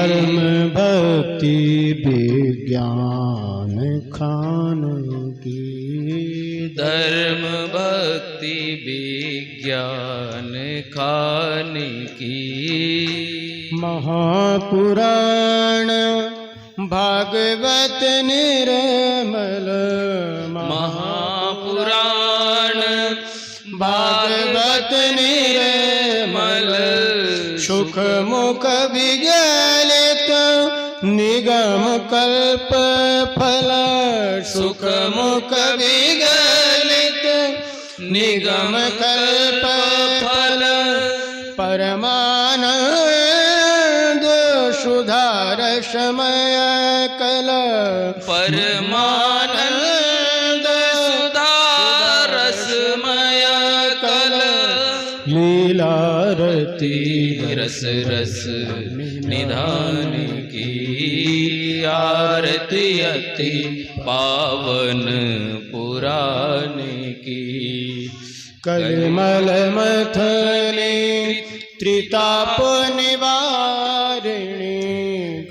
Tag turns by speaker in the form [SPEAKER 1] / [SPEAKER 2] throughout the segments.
[SPEAKER 1] धर्म भक्ति विज्ञान खान की।
[SPEAKER 2] धर्म भक्ति विज्ञान खान की।
[SPEAKER 1] महापुराण भागवत निर्मल।
[SPEAKER 2] महापुराण भागवत निर्मल।
[SPEAKER 1] सुख मुख विगलित निगम कल्प फल। सुख मुख विगलित निगम कल्प फल। परमानंद सुधारसमय कल।
[SPEAKER 2] परमानंद सुधारसमय कल।
[SPEAKER 1] लीलारती
[SPEAKER 2] रस रस निधान की। आरती अति पावन पुराण की।
[SPEAKER 1] कलिमल मथने त्रिताप निवारिणी।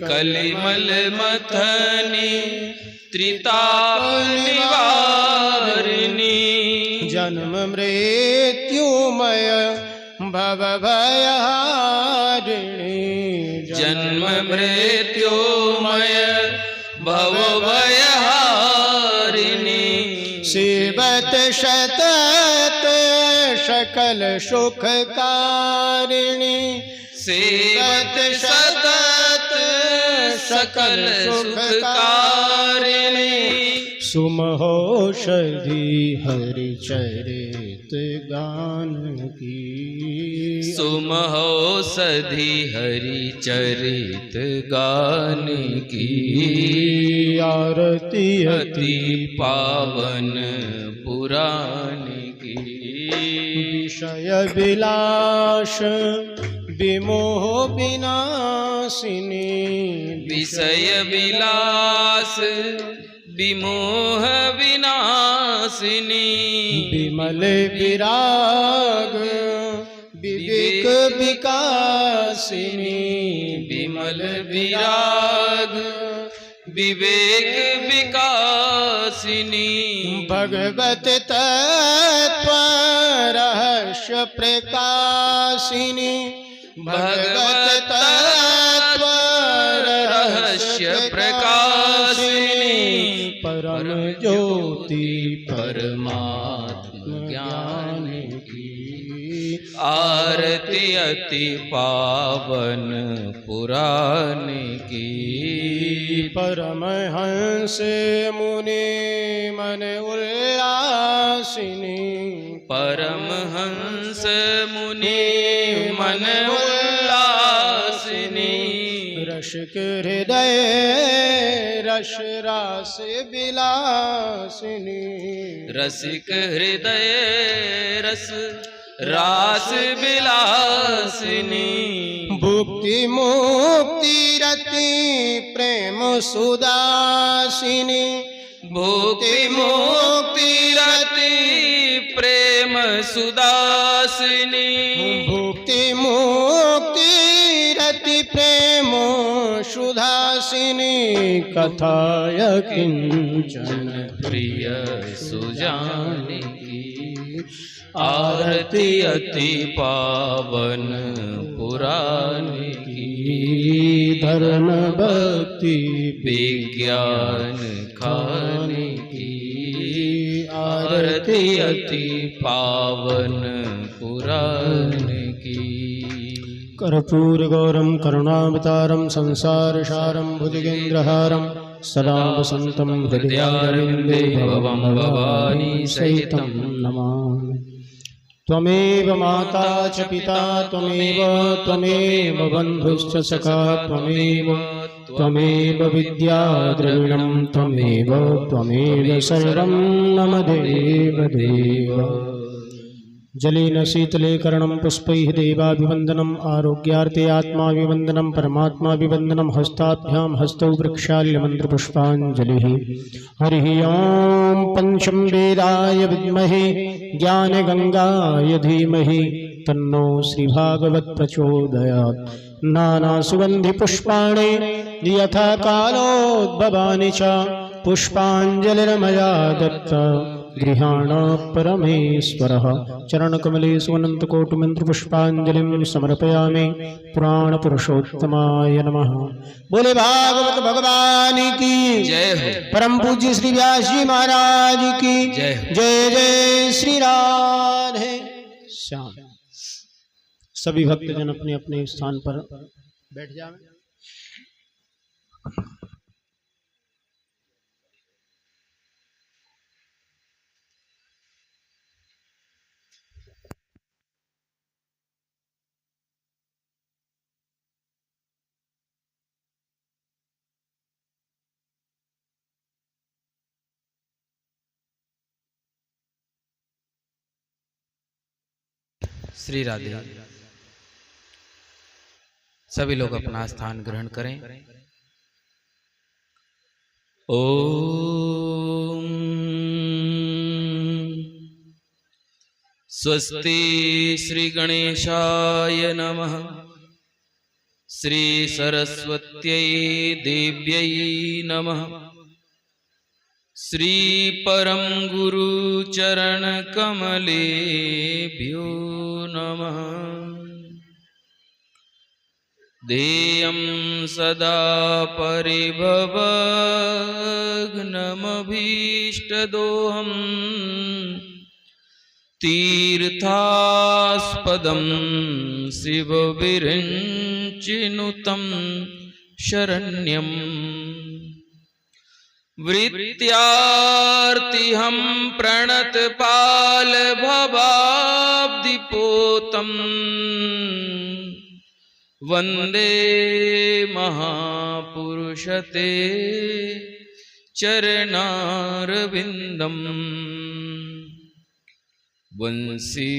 [SPEAKER 2] कलिमल मथनी त्रिताप निवारिणी।
[SPEAKER 1] जन्म मृत्युमय भव भयहारिणी।
[SPEAKER 2] जन्म मृत्युमय भव भयहारिणी।
[SPEAKER 1] सेवत सतत सकल सुखकारिणी।
[SPEAKER 2] सेवत सतत सकल सुखकारिणी।
[SPEAKER 1] सुमहोषधि हरिचरित गान की।
[SPEAKER 2] सुमहोषधि हरिचरित गान की।
[SPEAKER 1] आरती
[SPEAKER 2] अति पावन पुराण की।
[SPEAKER 1] विषय विलास विमोह विनाशिनी।
[SPEAKER 2] विषय विलास विमोह विनाशिनी।
[SPEAKER 1] विमल विराग विवेक विकासिनी।
[SPEAKER 2] विमल विराग विवेक विकासिनी।
[SPEAKER 1] भगवत तत्व रहस्य प्रकाशिनी।
[SPEAKER 2] भगवत तत्व रहस्य प्रकाशिनी।
[SPEAKER 1] परम ज्योति
[SPEAKER 2] परमात्म ज्ञान की। आरती अति पावन पुराण की।
[SPEAKER 1] परमहंस मुनि मन उल्लासिनी।
[SPEAKER 2] परमहंस मुनि मन उल्लासिनी।
[SPEAKER 1] रसिक हृदय रस रास विलासिनी।
[SPEAKER 2] रसिक हृदय रस रास विलासिनी।
[SPEAKER 1] भुक्ति मुक्ति रति प्रेम सुदासिनी।
[SPEAKER 2] भुक्ति मुक्ति रति प्रेम सुदासिनी।
[SPEAKER 1] भुक्ति मुक्ति रति प्रेम सुधासिनी। कथाय किंचन
[SPEAKER 2] प्रिय सुजान की। आरती अति पावन पुराण की।
[SPEAKER 1] धर्म भक्ति
[SPEAKER 2] विज्ञान खान की। आरती अति पावन पुराण की।
[SPEAKER 1] कर्पूर गौरम करुणावतारम संसार सारम भुजगेन्द्रहारम सदा वसंतम हृदयारविंदे भवम भवानी सहितं नमामि। त्वमेव माता च पिता त्वमेव बन्धुश्च सखा त्वमेव विद्या द्रविणं त्वमेव सर्वं मम देव। जलेन शीतले कर्णं पुष्पैः देवाभिवन्दनम् आरोग्यार्थे आत्माभिवन्दनं परमात्माभिवन्दनं हस्ताभ्यां हस्तौ वृक्षाल्यमन्त्रपुष्पाञ्जलिः। हरिः ॐ पंचम वेदाय विद्महे ज्ञानगंगाय धीमहि तन्नो श्रीभागवत प्रचोदयात्। नानासुगन्धिपुष्पाणि यथा कालोद्भवानि च पुष्पाञ्जलिर्मया दत्ता गृहाण परमेश्वरः। चरणकमलेषु अनन्तकोटिमन्त्रपुष्पाञ्जलिं समर्पयामि। पुराणपुरुषोत्तमाय नमः। बोले भागवत भगवान की
[SPEAKER 2] जय हो।
[SPEAKER 1] परम पूज्य श्री व्यास जी महाराज की
[SPEAKER 2] जय हो।
[SPEAKER 1] जय जय श्री राधे श्याम। सभी भक्तजन अपने अपने स्थान पर बैठ जाएं।
[SPEAKER 2] श्री राधे। सभी लोग अपना स्थान ग्रहण करें। ओम स्वस्ति श्री गणेशाय नमः। श्री सरस्वत्यै देव्यै नमः। श्री परम गुरु चरण कमलेभ्यो नमः। ध्येयं सदा परिभवग्नमभीष्टदोहम् तीर्थास्पदं शिवविरञ्चिनुतं शरण्यम्। वृत्यार्तिहं प्रणतपालभवाब्धिपोतम् वन्दे महापुरुषते चरणारविन्दम्। वंशी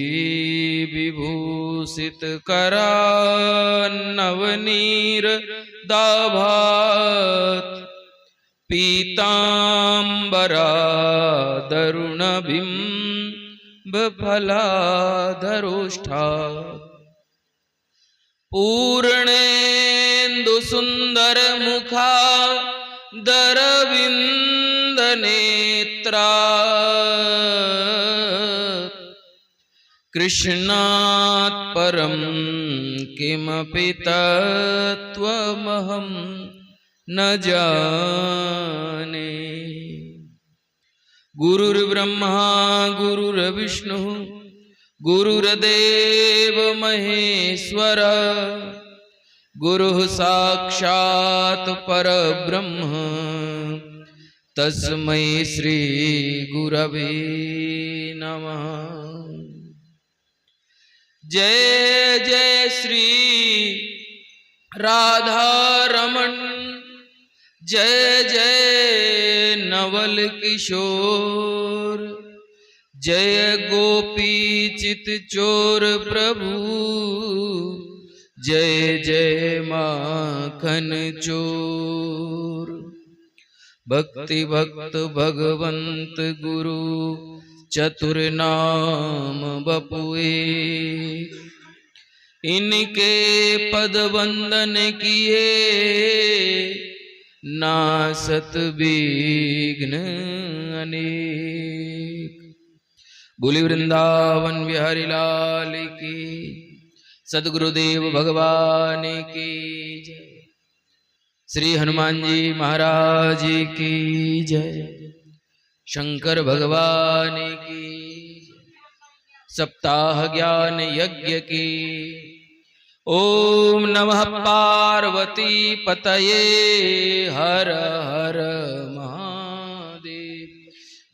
[SPEAKER 2] विभूषितकरान्नवनीरदाभात् पीताम्बरादरुणबिम्बफलाधरोष्ठात् पूर्णेन्दुसुन्दरमुखादरविन्दनेत्रा कृष्णात् परं किमपि तत्त्वमहं न जाने। गुरुर्ब्रह्मा गुरुर्विष्णु गुरुर्देव महेश्वर गुरुः साक्षात् परब्रह्म तस्मै श्री गुरवे नमः। जय जय श्री राधा रमण जय जय नवल किशोर जय गोपी चित चोर प्रभु जय जय माखन चोर। भक्ति भक्त भगवंत गुरु चतुर नाम बपुए इनके पद वंदन किए नासत विघ्न अनेक। बोली वृंदावन बिहारी लाल की सदगुरुदेव भगवान की जय। श्री हनुमान जी महाराज की जय। शंकर भगवान की सप्ताह ज्ञान यज्ञ की। ओम नमः पार्वती पतये हर हर महादेव।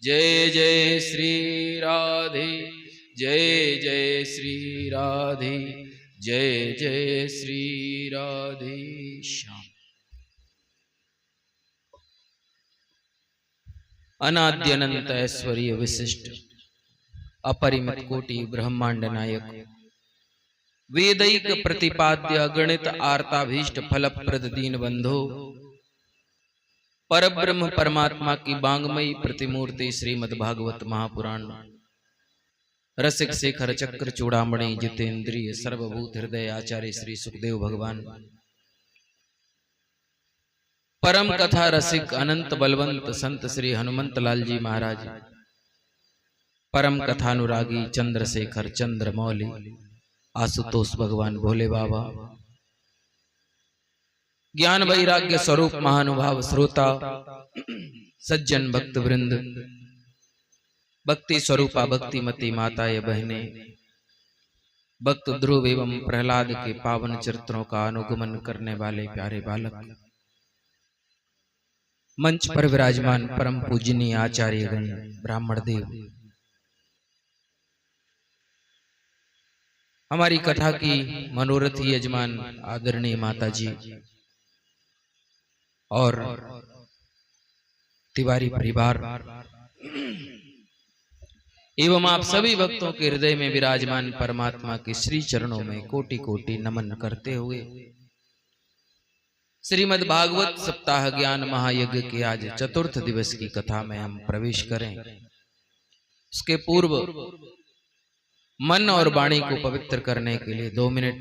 [SPEAKER 2] जय जय श्री राधे जय जय श्री राधे जय जय श्री राधे श्याम। अनाद्य अनंत ऐश्वर्य विशिष्ट अपरिमित कोटि ब्रह्मांड नायक वेदैक प्रतिपाद्य गणित आर्ताभीष्ट फलप्रद दीन बंधो परब्रह्म परमात्मा की बांगमयी प्रतिमूर्ति श्रीमद् भागवत महापुराण रसिक शेखर चक्र चूड़ामणि जितेंद्रिय सर्वभूत हृदय आचार्य श्री सुखदेव भगवान, परम कथा रसिक अनंत बलवंत संत श्री हनुमंत लाल जी महाराज, परम कथानुरागी चंद्रशेखर चंद्रमौली आशुतोष भगवान भोले बाबा, ज्ञान वैराग्य स्वरूप महानुभाव श्रोता सज्जन भक्त वृंद, भक्ति स्वरूपा भक्तिमती माताएं बहने, भक्त ध्रुव एवं प्रहलाद के पावन चरित्रों का अनुगमन करने वाले प्यारे बालक, मंच पर विराजमान परम पूजनीय आचार्यगण, ब्राह्मण देव, हमारी कथा की मनोरथी यजमान आदरणीय माता जी और तिवारी परिवार एवं आप सभी भक्तों के हृदय में विराजमान परमात्मा के श्री चरणों में कोटि कोटि नमन करते हुए श्रीमद् भागवत सप्ताह ज्ञान महायज्ञ के आज चतुर्थ दिवस की कथा में हम प्रवेश करें। उसके पूर्व मन और वाणी को पवित्र करने के लिए 2 मिनट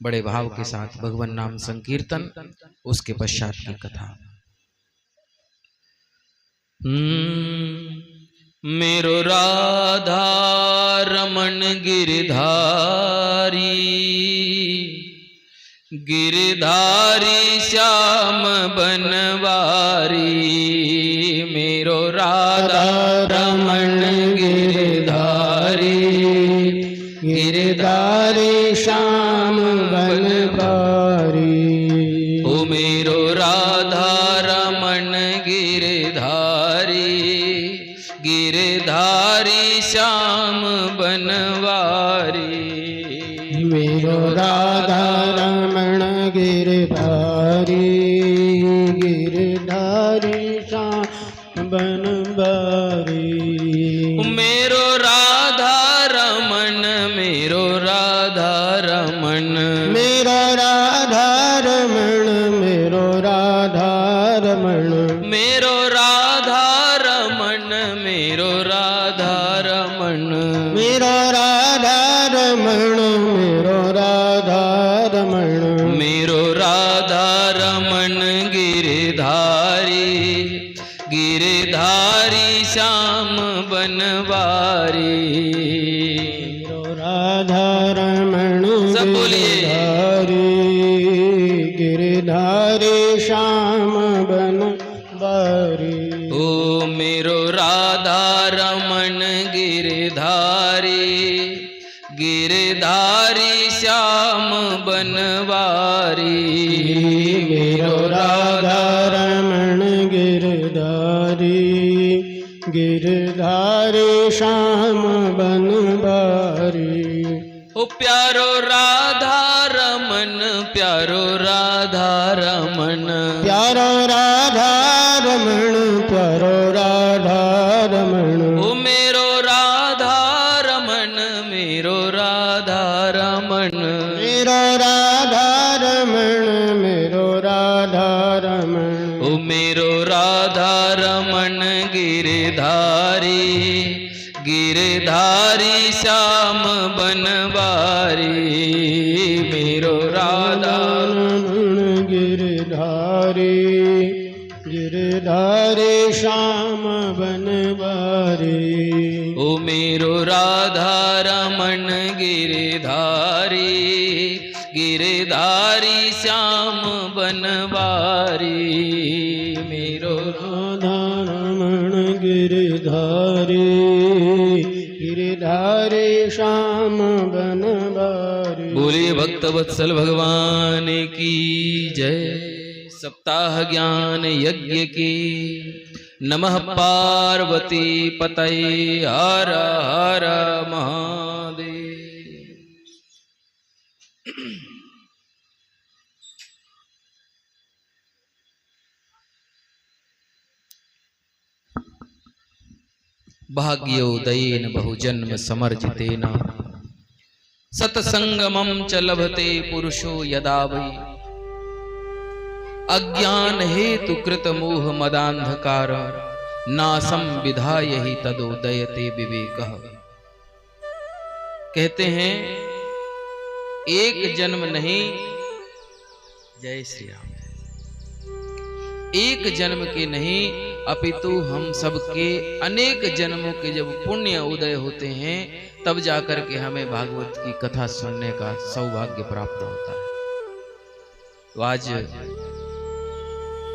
[SPEAKER 2] बड़े भाव के साथ भगवान नाम संकीर्तन, उसके पश्चात की कथा। मेरो राधा रमन गिरधारी, गिरधारी श्याम बनवारी, मेरो राधा रमन गिरधारी,
[SPEAKER 1] गिरधारी श्याम बनवारी।
[SPEAKER 2] ओ मेरो राधा रमन गिरधारी, गिरधारी श्याम बनवारी,
[SPEAKER 1] मेरो राधा रमण गिरधारी, गिरधारी श्याम बनवारी।
[SPEAKER 2] मेरो राधा रमन, मेरो राधा रमन,
[SPEAKER 1] मेरो राधा रमण, मेरो राधा रमण,
[SPEAKER 2] मेरो राधा रमन, मेरो राधा रमन,
[SPEAKER 1] मेरो राधा रमण, मेरो राधा रमण,
[SPEAKER 2] मेरो राधा रमन गिरधारी, गिरधारी श्याम बनवारी,
[SPEAKER 1] मेरो राधा रमण
[SPEAKER 2] सब बोलिए।
[SPEAKER 1] गिरधारी, गिरधारी श्याम बनवारी।
[SPEAKER 2] ओ मेरो राधा रमन गिरधारी, गिरधारी श्याम बनवारी,
[SPEAKER 1] मेरो राधा रमण गिरधारी, गिरधारी श्याम बनवारी।
[SPEAKER 2] ओ प्यारो राधा रमन, प्यारो राधा रमन,
[SPEAKER 1] प्यारो राधा रमण, प्यारो राधा रमण।
[SPEAKER 2] ओ मेरो राधा रमन, मेरो राधा रमन,
[SPEAKER 1] मेरो राधा रमण, मेरो राधा रमण।
[SPEAKER 2] ओ मेरो राधा रमन गिरधारी, गिरधारी श्याम बनवारी, मेरो राधा
[SPEAKER 1] रमण गिरधारी, गिरधारी श्याम बनवारी।
[SPEAKER 2] ओ मेरो राधा रमन गिरधारी, गिरधारी श्याम बनवारी, मेरो
[SPEAKER 1] राधा रमण गिरधारी, गिरधारी श्याम बनवारी।
[SPEAKER 2] बोलिए भक्त वत्सल भगवान की जय। सप्ताह ज्ञान यज्ञ की नमः पार्वती पतये हर हर महादेव। भाग्योदयेन बहुजन्म समर्जितेन सत्संगमं च लभते पुरुषो यदा वै अज्ञान हेतु कृत मोह मदांधकार नासं विधाय हि तदोदयते विवेकः। कहते हैं एक जन्म नहीं, जय श्री राम, एक जन्म के नहीं अपितु हम सबके अनेक जन्मों के जब पुण्य उदय होते हैं तब जाकर के हमें भागवत की कथा सुनने का सौभाग्य प्राप्त होता है। तो आज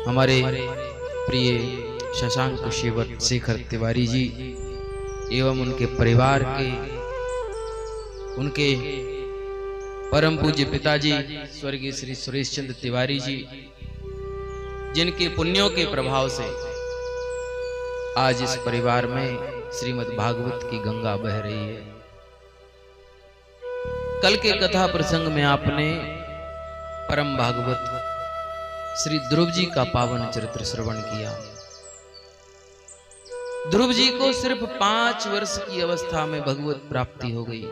[SPEAKER 2] हमारे प्रिय शशांक शेवत शेखर तिवारी जी एवं उनके परिवार के, उनके परम पूज्य पिताजी स्वर्गीय श्री सुरेश चंद्र तिवारी जी, जिनके पुण्यों के प्रभाव से आज इस परिवार में श्रीमद् भागवत की गंगा बह रही है। कल के कथा प्रसंग में आपने परम भागवत श्री ध्रुव जी का पावन चरित्र श्रवण किया। ध्रुव जी को सिर्फ 5 वर्ष की अवस्था में भगवत प्राप्ति हो गई।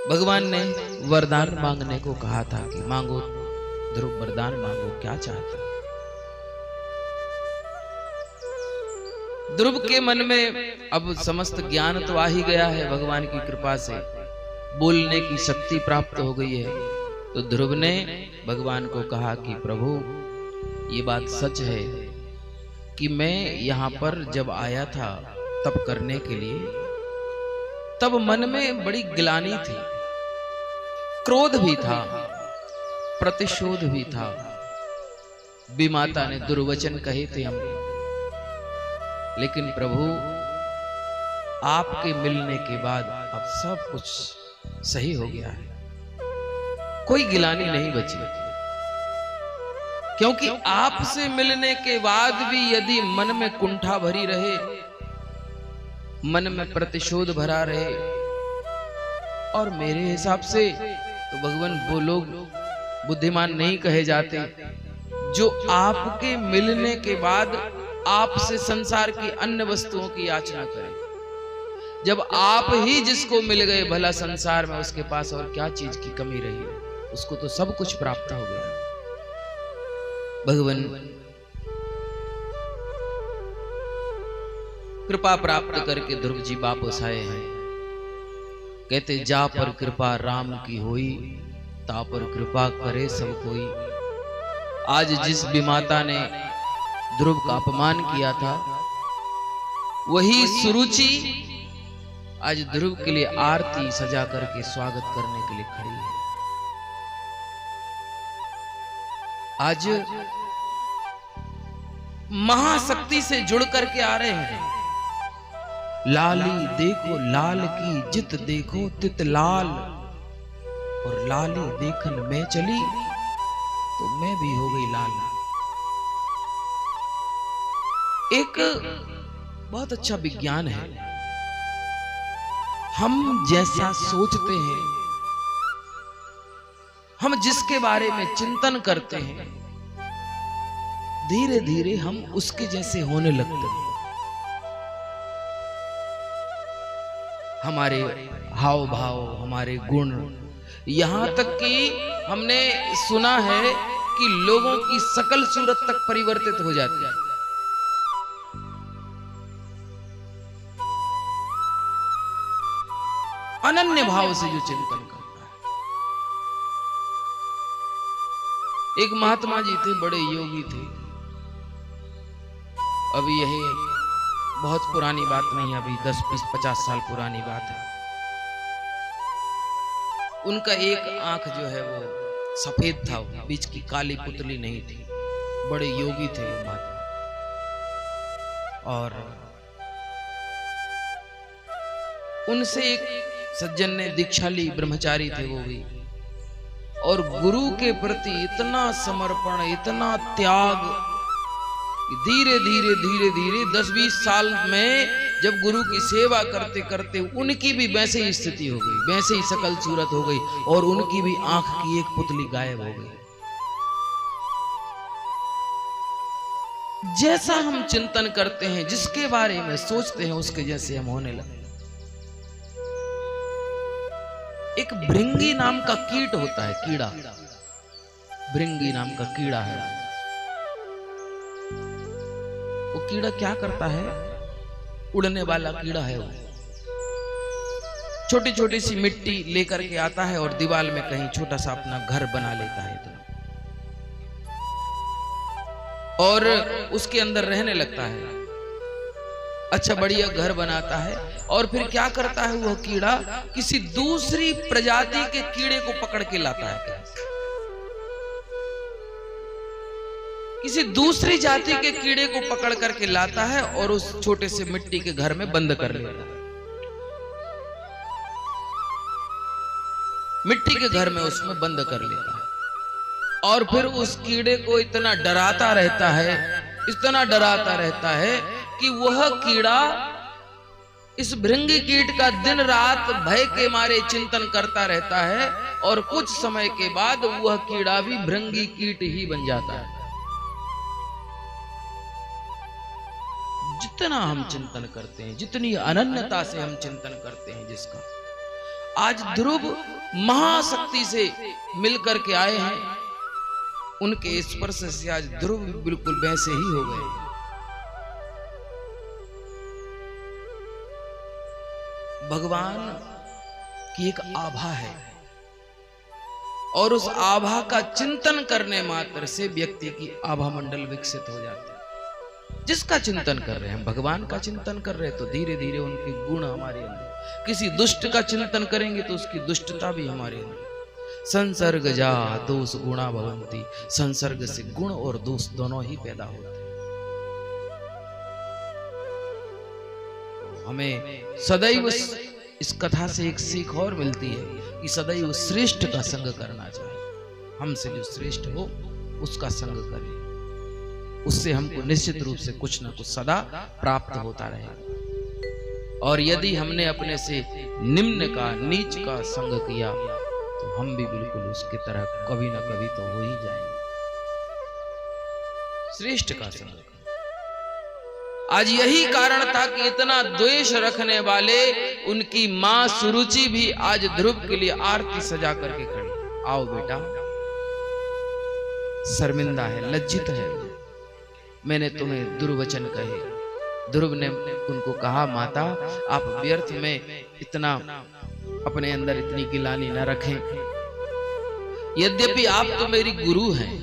[SPEAKER 2] भगवान ने वरदान मांगने को कहा था कि मांगो ध्रुव, वरदान मांगो, क्या चाहता है। ध्रुव के मन में अब समस्त ज्ञान तो आ ही गया है, भगवान की कृपा से बोलने की शक्ति प्राप्त हो गई है। तो ध्रुव ने भगवान को कहा कि प्रभु, ये बात सच है कि मैं यहाँ पर जब आया था तप करने के लिए, तब मन में बड़ी ग्लानि थी, क्रोध भी था, प्रतिशोध भी था। विमाता ने दुर्वचन कहे थे हमको, लेकिन प्रभु आपके मिलने के बाद अब सब कुछ सही हो गया है, कोई गिलानी नहीं बची। क्योंकि आपसे मिलने के बाद भी यदि मन में कुंठा भरी रहे, मन में प्रतिशोध भरा रहे, और मेरे हिसाब से तो भगवान वो लोग बुद्धिमान नहीं कहे जाते जो आपके मिलने के बाद आपसे संसार की अन्य वस्तुओं की याचना करें। जब आप ही जिसको मिल गए, भला संसार में उसके पास और क्या चीज की कमी रही है, उसको तो सब कुछ प्राप्त हो गया। भगवान कृपा प्राप्त करके ध्रुव जी वापस आए हैं। कहते जा पर कृपा राम की होई, ता पर कृपा करे सब कोई। आज जिस विमाता ने ध्रुव का अपमान किया था, वही सुरुचि आज ध्रुव के लिए आरती सजा करके स्वागत करने के लिए खड़ी है। आज महाशक्ति से जुड़ करके आ रहे हैं। लाली देखो लाल की जित देखो तित लाल, और लाली देखन में चली तो मैं भी हो गई लाल। एक बहुत अच्छा विज्ञान है, हम जैसा सोचते हैं, हम जिसके बारे में चिंतन करते हैं, धीरे धीरे हम उसके जैसे होने लगते हैं। हमारे हाव भाव, हमारे गुण, यहां तक कि हमने सुना है कि लोगों की सकल सूरत तक परिवर्तित हो जाती है। अनन्य भाव से जो चिंतन करता है। एक महात्मा जी थे, बड़े योगी थे। अभी यही बहुत पुरानी बात नहीं, अभी 10, 20, 50 साल पुरानी बात है। उनका एक आंख जो है वो सफेद था, बीच की काली पुतली नहीं थी। बड़े योगी थे वो महात्मा। और उनसे एक सज्जन ने दीक्षा ली, ब्रह्मचारी थे वो भी, और गुरु के प्रति इतना समर्पण, इतना त्याग, धीरे धीरे धीरे धीरे 10-20 साल में जब गुरु की सेवा करते करते उनकी भी वैसे ही स्थिति हो गई, वैसे ही सकल सूरत हो गई, और उनकी भी आंख की एक पुतली गायब हो गई। जैसा हम चिंतन करते हैं, जिसके बारे में सोचते हैं, उसके जैसे हम होने लगते। एक भृंगी नाम का कीट होता है, कीड़ा, भृंगी नाम का कीड़ा है। वो कीड़ा क्या करता है, उड़ने वाला कीड़ा है वो। छोटी छोटी सी मिट्टी लेकर के आता है और दीवार में कहीं छोटा सा अपना घर बना लेता है और उसके अंदर रहने लगता है। अच्छा बढ़िया घर बनाता है और फिर क्या करता है वह कीड़ा, किसी दूसरी प्रजाति के कीड़े को पकड़ के लाता है, किसी दूसरी जाति के कीड़े को पकड़ करके लाता है और उस छोटे से मिट्टी के घर में बंद कर लेता है। मिट्टी के घर में उसमें बंद कर लेता है और फिर उस कीड़े को इतना डराता रहता है, इतना डराता रहता है कि वह कीड़ा इस भृंगी कीट का दिन रात भय के मारे चिंतन करता रहता है और कुछ समय के बाद वह कीड़ा भी भृंगी कीट ही बन जाता है। जितना हम चिंतन करते हैं, जितनी अनन्यता से हम चिंतन करते हैं जिसका, आज ध्रुव महाशक्ति से मिलकर के आए हैं, उनके स्पर्श से आज ध्रुव बिल्कुल वैसे ही हो गए। भगवान की एक आभा है और उस आभा का चिंतन करने मात्र से व्यक्ति की आभा मंडल विकसित हो जाते हैं। जिसका चिंतन कर रहे हैं, भगवान का चिंतन कर रहे हैं, तो धीरे धीरे उनके गुण हमारे अंदर, किसी दुष्ट का चिंतन करेंगे तो उसकी दुष्टता भी हमारे अंदर। संसर्ग जा दोष गुणा भवंती, संसर्ग से गुण और दोष दोनों ही पैदा होते हैं। हमें सदैव इस कथा से एक सीख और मिलती है कि सदैव श्रेष्ठ का संग करना चाहिए। हमसे जो श्रेष्ठ हो उसका संग करें, उससे हमको निश्चित रूप से कुछ ना कुछ सदा प्राप्त होता रहेगा। और यदि हमने अपने से निम्न का, नीच का संग किया तो हम भी बिल्कुल उसकी तरह कभी ना कभी तो हो ही जाएंगे। श्रेष्ठ का संग, आज यही कारण था कि इतना द्वेष रखने वाले उनकी मां सुरुचि भी आज ध्रुव के लिए आरती सजा करके खड़ी। आओ बेटा, शर्मिंदा है, लज्जित है, मैंने तुम्हें दुर्वचन कहे। ध्रुव ने उनको कहा, माता आप व्यर्थ में इतना अपने अंदर इतनी गिलानी न रखें। यद्यपि आप तो मेरी गुरु हैं,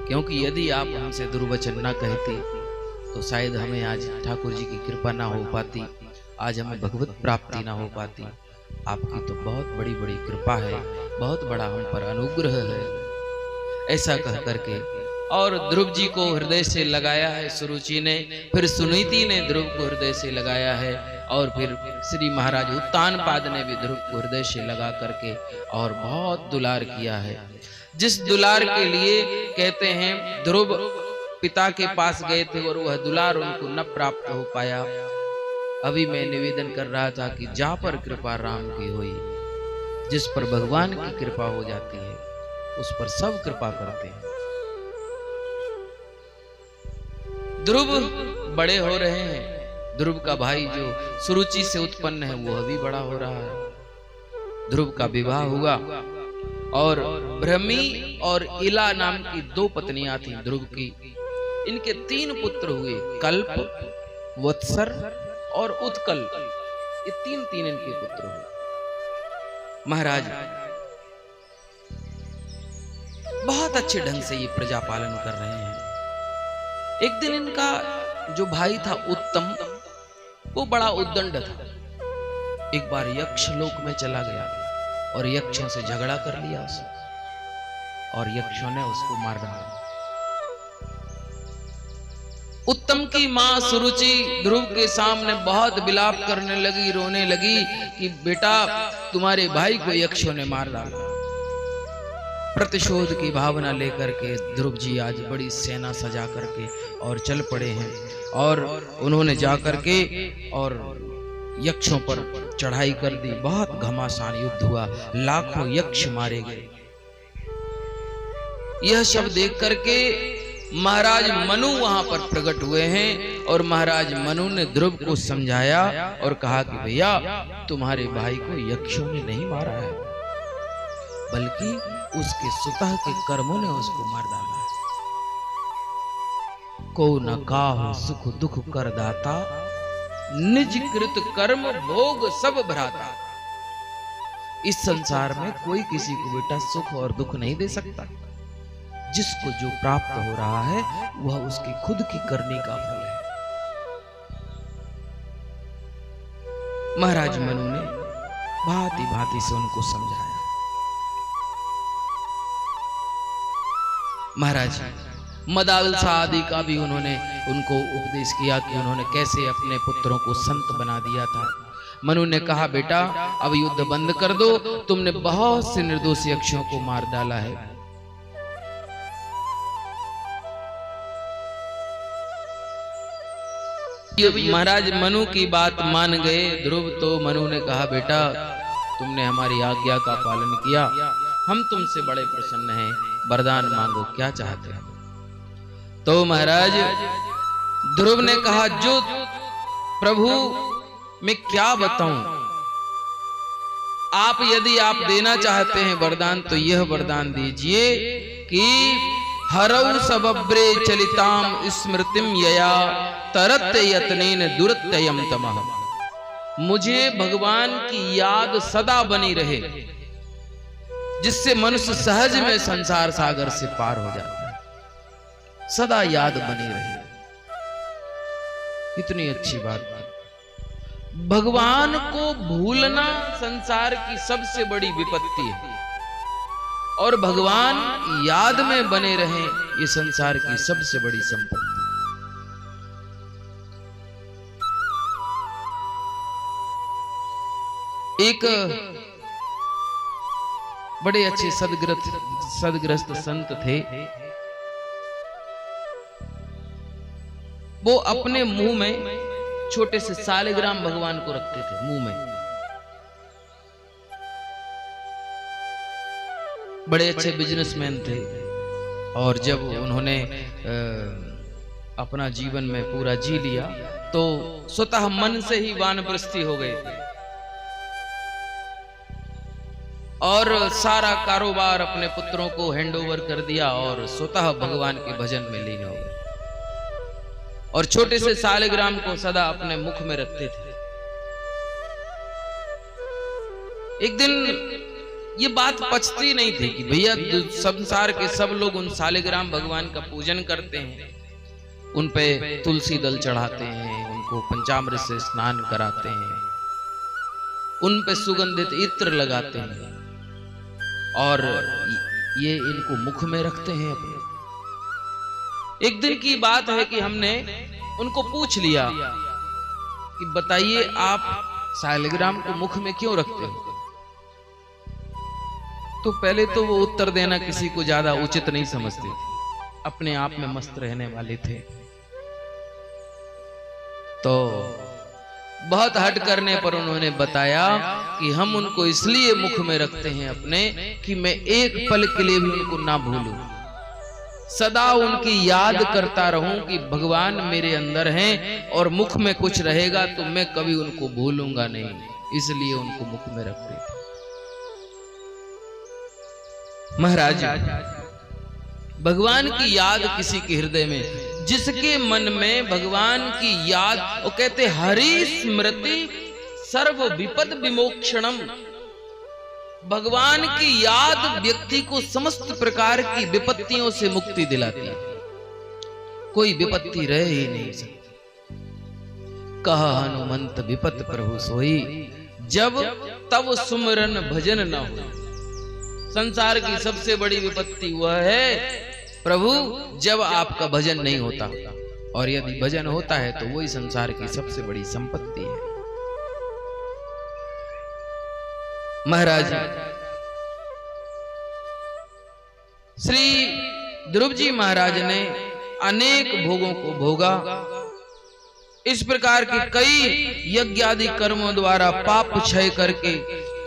[SPEAKER 2] क्योंकि यदि आप हमसे दुर्वचन न कहते तो शायद हमें आज ठाकुर जी की कृपा ना हो पाती, आज हमें भगवत प्राप्ति ना हो पाती। आपकी तो बहुत बड़ी बड़ी कृपा है, बहुत बड़ा हम पर अनुग्रह है। ऐसा कह करके और ध्रुव जी को हृदय से लगाया है सुरुचि ने, फिर सुनीति ने ध्रुव को हृदय से लगाया है और फिर श्री महाराज उत्तानपाद ने भी ध्रुव को हृदय से लगा करके और बहुत दुलार किया है। जिस दुलार के लिए कहते हैं ध्रुव पिता के पास गए थे और वह दुलार उनको न प्राप्त हो पाया। अभी मैं निवेदन कर रहा था कि जा पर कृपा राम की हुई, जिस पर भगवान की कृपा हो जाती है उस पर सब कृपा करते हैं। ध्रुव बड़े हो रहे हैं, ध्रुव का भाई जो सुरुचि से उत्पन्न है वह भी बड़ा हो रहा है। ध्रुव का विवाह हुआ और ब्रह्मी और इला नाम की दो पत्नियां थीं ध्रुव की। इनके 3 पुत्र हुए, कल्प, वत्सर और उत्कल। ये 3 इनके पुत्र हुए। महाराज बहुत अच्छे ढंग से ये प्रजा पालन कर रहे हैं। एक दिन इनका जो भाई था उत्तम, वो बड़ा उद्दंड था। एक बार यक्ष लोक में चला गया और यक्षों से झगड़ा कर लिया उसने और यक्षों ने उसको मार डाला। उत्तम की मां सुरुचि ध्रुव के सामने बहुत विलाप करने लगी, रोने लगी कि बेटा तुम्हारे भाई को यक्षों ने मार डाला। प्रतिशोध की भावना लेकर के ध्रुव जी आज बड़ी सेना सजा करके और चल पड़े हैं और उन्होंने जाकर के और यक्षों पर चढ़ाई कर दी। बहुत घमासान युद्ध हुआ, लाखों यक्ष मारे गए। यह सब देख करके महाराज मनु वहां पर प्रकट हुए हैं और महाराज मनु ने ध्रुव को समझाया और कहा कि भैया तुम्हारे भाई को यक्षों ने नहीं मारा है, बल्कि उसके सुतह के कर्मों ने उसको मार डाला है। को न काहु सुख दुख कर दाता, निज कृत कर्म भोग सब भ्राता। इस संसार में कोई किसी को बेटा सुख और दुख नहीं दे सकता। जिसको जो प्राप्त हो रहा है वह उसकी खुद की करनी का फल है। महाराज मनु ने भांति भांति से उनको समझाया। महाराज मदालसा आदि का भी उन्होंने उनको उपदेश किया कि उन्होंने कैसे अपने पुत्रों को संत बना दिया था। मनु ने कहा बेटा अब युद्ध बंद कर दो, तुमने बहुत से निर्दोषी यक्षों को मार डाला है। महाराज मनु की बात मान गए ध्रुव। तो मनु ने कहा बेटा तुमने हमारी आज्ञा का पालन किया, हम तुमसे बड़े प्रसन्न हैं, वरदान मांगो, क्या चाहते हो। तो महाराज ध्रुव ने कहा जो प्रभु मैं क्या बताऊं, आप यदि आप देना चाहते हैं वरदान तो यह वरदान दीजिए कि हरौ सबब्रे चलिताम स्मृतिम यया तरत यतनेन दुरत्ययम तमः। मुझे भगवान की याद सदा बनी रहे, जिससे मनुष्य सहज में संसार सागर से पार हो जाता है। सदा याद बनी रहे, इतनी अच्छी बात है। भगवान को भूलना संसार की सबसे बड़ी विपत्ति है, और भगवान याद में बने रहें ये संसार की सबसे बड़ी संपत्ति। एक बड़े अच्छे सदग्रस्त संत थे। वो अपने मुंह में छोटे से सालिग्राम भगवान को रखते थे मुंह में। बड़े अच्छे बिजनेसमैन थे, और जब उन्होंने अपना जीवन में पूरा जी लिया तो स्वतः मन से ही वानप्रस्थी हो गए थे, और सारा कारोबार अपने पुत्रों को हैंडओवर कर दिया और स्वतः भगवान के भजन में लीन हो गए, और छोटे से सालिग्राम को सदा अपने मुख में रखते थे। एक दिन ये बात पचती नहीं थी कि भैया संसार के सब लोग उन सालिग्राम भगवान का पूजन करते हैं, उन पे तुलसी दल चढ़ाते हैं, उनको पंचामृत से स्नान कराते हैं, उन पे सुगंधित इत्र लगाते हैं, और ये इनको मुख में रखते हैं अपने। एक दिन की बात है कि हमने उनको पूछ लिया कि बताइए आप सालिग्राम को मुख में क्यों रखते हो। तो पहले तो वो उत्तर देना किसी को ज्यादा उचित नहीं समझते थे, अपने आप में मस्त रहने वाले थे। तो बहुत हट करने पर उन्होंने बताया कि हम उनको इसलिए मुख में रखते हैं अपने कि मैं एक पल के लिए भी उनको ना भूलूं, सदा उनकी याद करता रहूं कि भगवान मेरे अंदर हैं, और मुख में कुछ रहेगा तो मैं कभी उनको भूलूंगा नहीं, इसलिए उनको मुख में रखते थे। महाराज भगवान की याद किसी के हृदय में, जिसके मन में भगवान की याद, वो कहते हरि स्मृति सर्व विपद विमोक्षणम, भगवान की याद व्यक्ति को समस्त प्रकार की विपत्तियों से मुक्ति दिलाती है। कोई विपत्ति रह ही नहीं सकती। कहा हनुमंत विपत प्रभु सोई, जब तब सुमरन भजन न हो। संसार की सबसे बड़ी विपत्ति वह है प्रभु जब आपका भजन नहीं होता, और यदि भजन होता है तो वही संसार की सबसे बड़ी संपत्ति है। महाराज श्री ध्रुव जी महाराज ने अनेक भोगों को भोगा। इस प्रकार के कई यज्ञ आदि कर्मों द्वारा पाप क्षय करके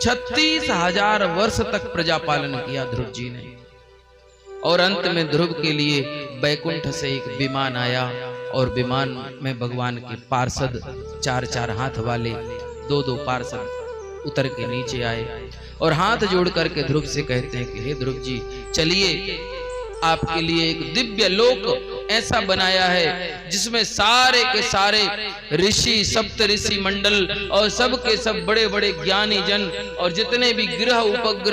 [SPEAKER 2] 36,000 वर्ष तक प्रजा पालन किया ध्रुव जी ने। और अंत में ध्रुव के लिए बैकुंठ से एक विमान आया, और विमान में भगवान के पार्षद 4-4 हाथ वाले 2-2 पार्षद उतर के नीचे आए, और हाथ जोड़ करके ध्रुव से कहते हैं कि हे ध्रुव जी चलिए, आपके लिए एक दिव्य लोक ऐसा बनाया है जिसमें सारे के सारे ऋषि, सप्त ऋषि मंडल और सब के सब बड़े बड़े ज्ञानी जन और जितने भी ग्रह उपग्रह